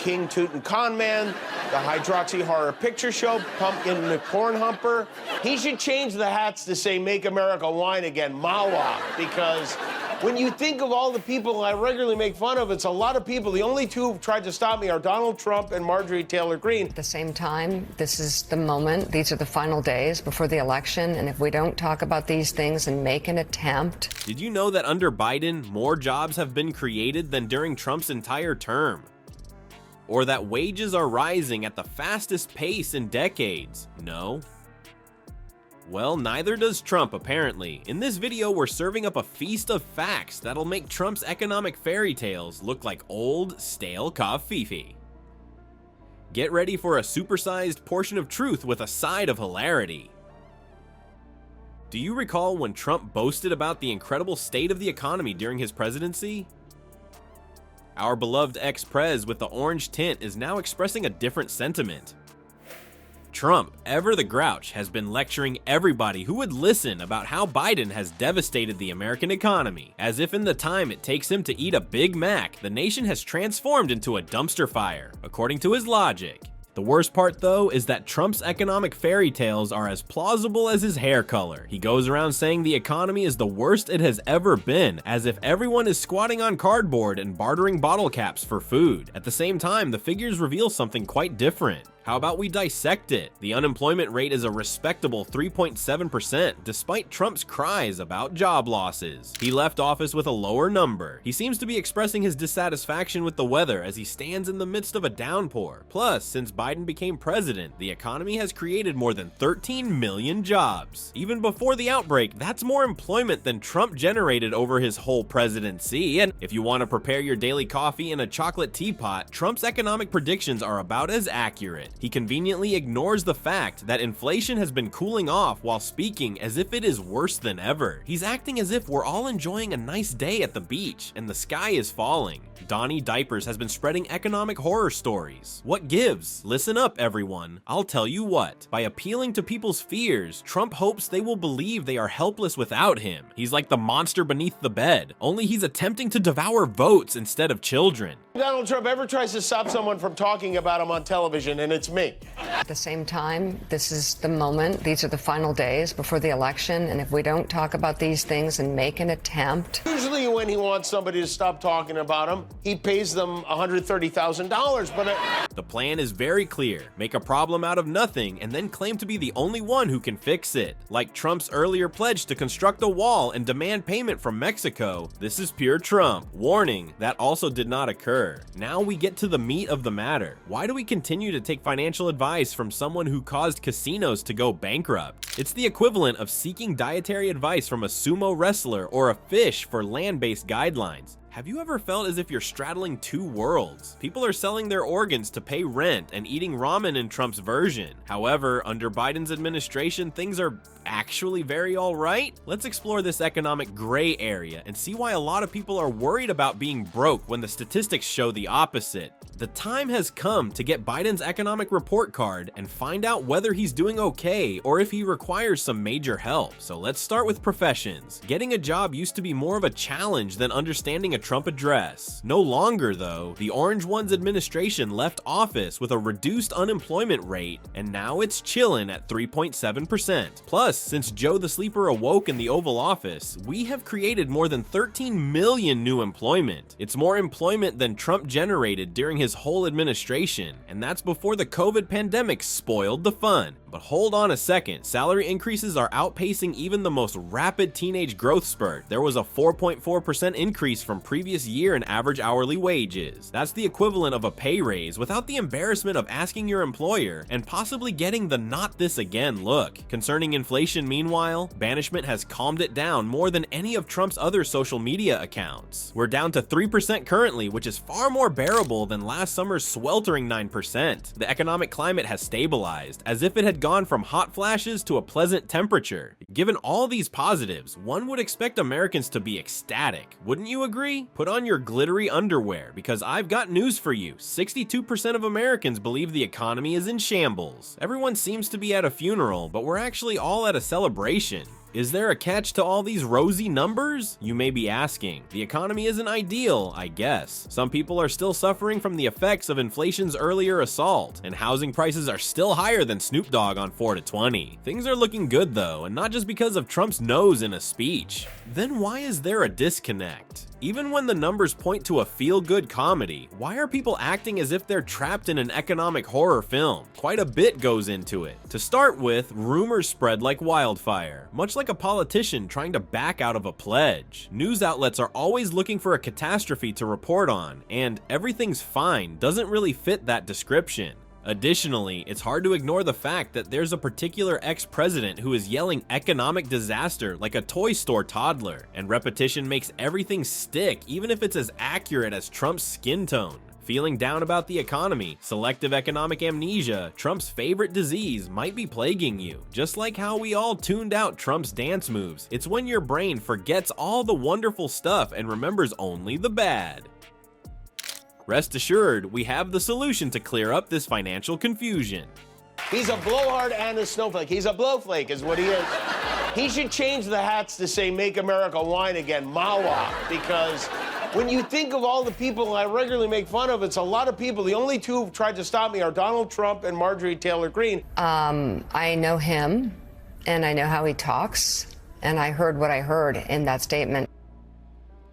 King Tutankhamun, the Hydroxy Horror Picture Show, Pumpkin the Corn Humper. He should change the hats to say Make America Wine Again, Mawa, because when you think of all the people I regularly make fun of, it's a lot of people. The only two who've tried to stop me are Donald Trump and Marjorie Taylor Greene. At the same time, this is the moment. These are the final days before the election, and if we don't talk about these things and make an attempt... Did you know that under Biden, more jobs have been created than during Trump's entire term? Or that wages are rising at the fastest pace in decades? No? Well, neither does Trump, apparently. In this video, we're serving up a feast of facts that'll make Trump's economic fairy tales look like old, stale covfefe. Get ready for a supersized portion of truth with a side of hilarity. Do you recall when Trump boasted about the incredible state of the economy during his presidency? Our beloved ex-prez with the orange tint is now expressing a different sentiment. Trump, ever the grouch, has been lecturing everybody who would listen about how Biden has devastated the American economy. As if in the time it takes him to eat a Big Mac, the nation has transformed into a dumpster fire, according to his logic. The worst part, though, is that Trump's economic fairy tales are as plausible as his hair color. He goes around saying the economy is the worst it has ever been, as if everyone is squatting on cardboard and bartering bottle caps for food. At the same time, the figures reveal something quite different. How about we dissect it? The unemployment rate is a respectable 3.7%, despite Trump's cries about job losses. He left office with a lower number. He seems to be expressing his dissatisfaction with the weather as he stands in the midst of a downpour. Plus, since Biden became president, the economy has created more than 13 million jobs. Even before the outbreak, that's more employment than Trump generated over his whole presidency. And if you want to prepare your daily coffee in a chocolate teapot, Trump's economic predictions are about as accurate. He conveniently ignores the fact that inflation has been cooling off while speaking as if it is worse than ever. He's acting as if we're all enjoying a nice day at the beach and the sky is falling. Donnie Diapers has been spreading economic horror stories. What gives? Listen up, everyone. I'll tell you what. By appealing to people's fears, Trump hopes they will believe they are helpless without him. He's like the monster beneath the bed, only he's attempting to devour votes instead of children. Donald Trump ever tries to stop someone from talking about him on television, and it's me. At the same time, this is the moment. These are the final days before the election, and if we don't talk about these things and make an attempt... Usually when he wants somebody to stop talking about him, he pays them $130,000, but... The plan is very clear. Make a problem out of nothing and then claim to be the only one who can fix it. Like Trump's earlier pledge to construct a wall and demand payment from Mexico, this is pure Trump. Warning, that also did not occur. Now we get to the meat of the matter. Why do we continue to take financial advice from someone who caused casinos to go bankrupt? It's the equivalent of seeking dietary advice from a sumo wrestler or a fish for land-based guidelines. Have you ever felt as if you're straddling two worlds? People are selling their organs to pay rent and eating ramen in Trump's version. However, under Biden's administration, things are actually very alright? Let's explore this economic gray area and see why a lot of people are worried about being broke when the statistics show the opposite. The time has come to get Biden's economic report card and find out whether he's doing okay or if he requires some major help. So let's start with professions. Getting a job used to be more of a challenge than understanding a Trump address. No longer though. The Orange One's administration left office with a reduced unemployment rate, and now it's chillin' at 3.7%. Plus, since Joe the Sleeper awoke in the Oval Office, we have created more than 13 million new employment. It's more employment than Trump generated during his whole administration, and that's before the COVID pandemic spoiled the fun. But hold on a second, salary increases are outpacing even the most rapid teenage growth spurt. There was a 4.4% increase from previous year in average hourly wages. That's the equivalent of a pay raise without the embarrassment of asking your employer and possibly getting the not this again look. Concerning inflation, meanwhile, banishment has calmed it down more than any of Trump's other social media accounts. We're down to 3% currently, which is far more bearable than last summer's sweltering 9%. The economic climate has stabilized, as if it had gone from hot flashes to a pleasant temperature. Given all these positives, one would expect Americans to be ecstatic. Wouldn't you agree? Put on your glittery underwear, because I've got news for you. 62% of Americans believe the economy is in shambles. Everyone seems to be at a funeral, but we're actually all at a celebration. Is there a catch to all these rosy numbers? You may be asking. The economy isn't ideal, I guess. Some people are still suffering from the effects of inflation's earlier assault, and housing prices are still higher than Snoop Dogg on 4 to 20. Things are looking good though, and not just because of Trump's nose in a speech. Then why is there a disconnect? Even when the numbers point to a feel-good comedy, why are people acting as if they're trapped in an economic horror film? Quite a bit goes into it. To start with, rumors spread like wildfire, much like a politician trying to back out of a pledge. News outlets are always looking for a catastrophe to report on, and everything's fine doesn't really fit that description. Additionally, it's hard to ignore the fact that there's a particular ex-president who is yelling economic disaster like a toy store toddler, and repetition makes everything stick even if it's as accurate as Trump's skin tone. Feeling down about the economy, selective economic amnesia, Trump's favorite disease, might be plaguing you. Just like how we all tuned out Trump's dance moves, it's when your brain forgets all the wonderful stuff and remembers only the bad. Rest assured, we have the solution to clear up this financial confusion. He's a blowhard and a snowflake. He's a blowflake is what he is. He should change the hats to say Make America Wine Again, Mawa, because when you think of all the people I regularly make fun of, it's a lot of people. The only two who've tried to stop me are Donald Trump and Marjorie Taylor Greene. I know him, and I know how he talks, and I heard what I heard in that statement.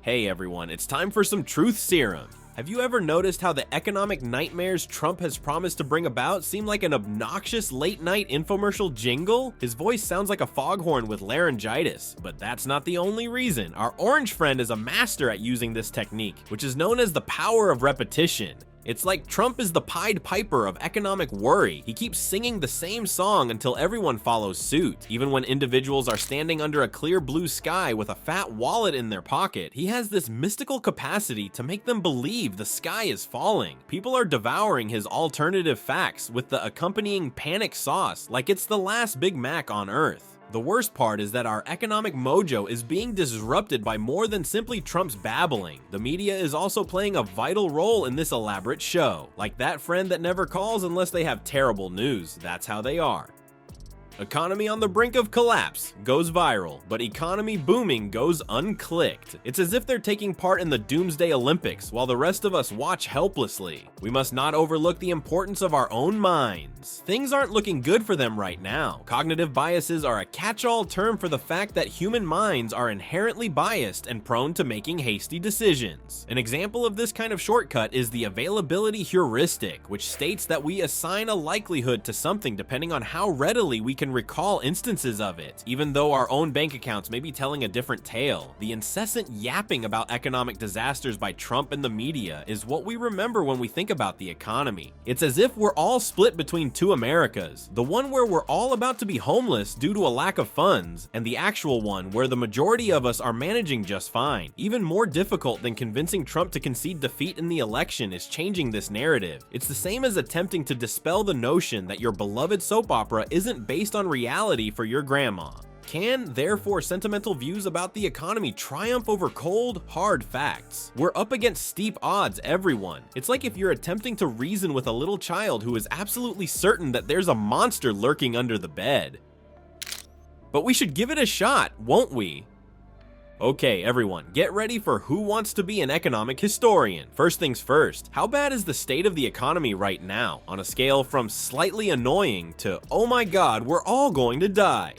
Hey everyone, it's time for some truth serum. Have you ever noticed how the economic nightmares Trump has promised to bring about seem like an obnoxious late-night infomercial jingle? His voice sounds like a foghorn with laryngitis, but that's not the only reason. Our orange friend is a master at using this technique, which is known as the power of repetition. It's like Trump is the Pied Piper of economic worry. He keeps singing the same song until everyone follows suit. Even when individuals are standing under a clear blue sky with a fat wallet in their pocket, he has this mystical capacity to make them believe the sky is falling. People are devouring his alternative facts with the accompanying panic sauce like it's the last Big Mac on Earth. The worst part is that our economic mojo is being disrupted by more than simply Trump's babbling. The media is also playing a vital role in this elaborate show. Like that friend that never calls unless they have terrible news. That's how they are. Economy on the brink of collapse goes viral, but economy booming goes unclicked. It's as if they're taking part in the Doomsday Olympics while the rest of us watch helplessly. We must not overlook the importance of our own minds. Things aren't looking good for them right now. Cognitive biases are a catch-all term for the fact that human minds are inherently biased and prone to making hasty decisions. An example of this kind of shortcut is the availability heuristic, which states that we assign a likelihood to something depending on how readily we can recall instances of it, even though our own bank accounts may be telling a different tale. The incessant yapping about economic disasters by Trump and the media is what we remember when we think about the economy. It's as if we're all split between two Americas, the one where we're all about to be homeless due to a lack of funds, and the actual one where the majority of us are managing just fine. Even more difficult than convincing Trump to concede defeat in the election is changing this narrative. It's the same as attempting to dispel the notion that your beloved soap opera isn't based on reality for your grandma. Can, therefore, sentimental views about the economy triumph over cold, hard facts? We're up against steep odds, everyone. It's like if you're attempting to reason with a little child who is absolutely certain that there's a monster lurking under the bed. But we should give it a shot, won't we? Okay, everyone, get ready for Who Wants to Be an Economic Historian? First things first, how bad is the state of the economy right now, on a scale from slightly annoying to, oh my god, we're all going to die?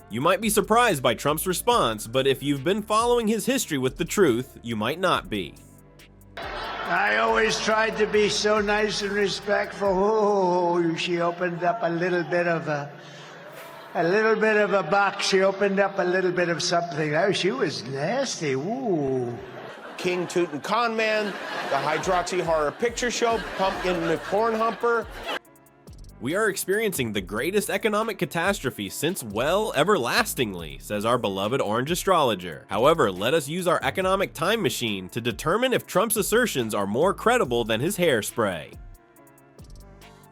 You might be surprised by Trump's response, but if you've been following his history with the truth, you might not be. I always tried to be so nice and respectful. Oh, she opened up a little bit of a box. She opened up a little bit of something. Oh, she was nasty. Ooh. King Tutankhamun, the Hydroxy Horror Picture Show, Pumpkin the Corn Humper. We are experiencing the greatest economic catastrophe since, well, everlastingly, says our beloved orange astrologer. However, let us use our economic time machine to determine if Trump's assertions are more credible than his hairspray.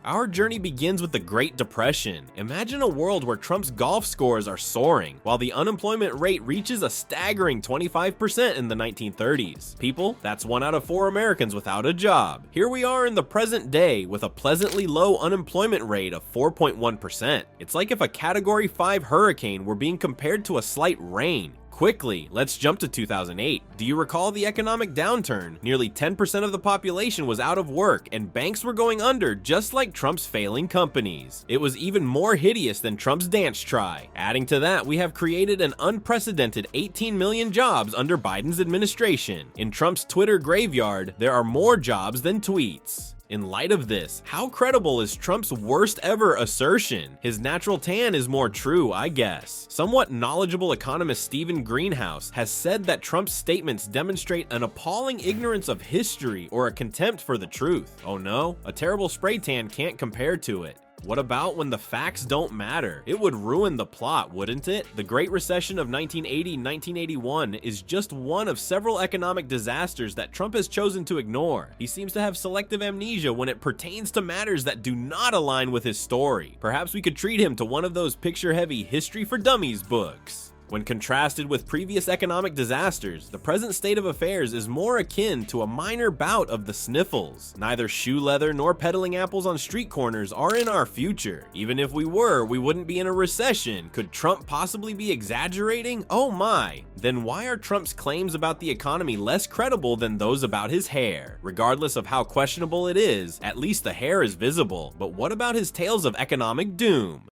Our journey begins with the Great Depression. Imagine a world where Trump's golf scores are soaring, while the unemployment rate reaches a staggering 25% in the 1930s. People, that's 1 out of 4 Americans without a job. Here we are in the present day with a pleasantly low unemployment rate of 4.1%. It's like if a Category 5 hurricane were being compared to a slight rain. Quickly, let's jump to 2008. Do you recall the economic downturn? Nearly 10% of the population was out of work, and banks were going under just like Trump's failing companies. It was even more hideous than Trump's dance try. Adding to that, we have created an unprecedented 18 million jobs under Biden's administration. In Trump's Twitter graveyard, there are more jobs than tweets. In light of this, how credible is Trump's worst ever assertion? His natural tan is more true, I guess. Somewhat knowledgeable economist Stephen Greenhouse has said that Trump's statements demonstrate an appalling ignorance of history or a contempt for the truth. Oh no, a terrible spray tan can't compare to it. What about when the facts don't matter? It would ruin the plot, wouldn't it? The Great Recession of 1980-1981 is just one of several economic disasters that Trump has chosen to ignore. He seems to have selective amnesia when it pertains to matters that do not align with his story. Perhaps we could treat him to one of those picture-heavy History for Dummies books. When contrasted with previous economic disasters, the present state of affairs is more akin to a minor bout of the sniffles. Neither shoe leather nor peddling apples on street corners are in our future. Even if we were, we wouldn't be in a recession. Could Trump possibly be exaggerating? Oh my! Then why are Trump's claims about the economy less credible than those about his hair? Regardless of how questionable it is, at least the hair is visible. But what about his tales of economic doom?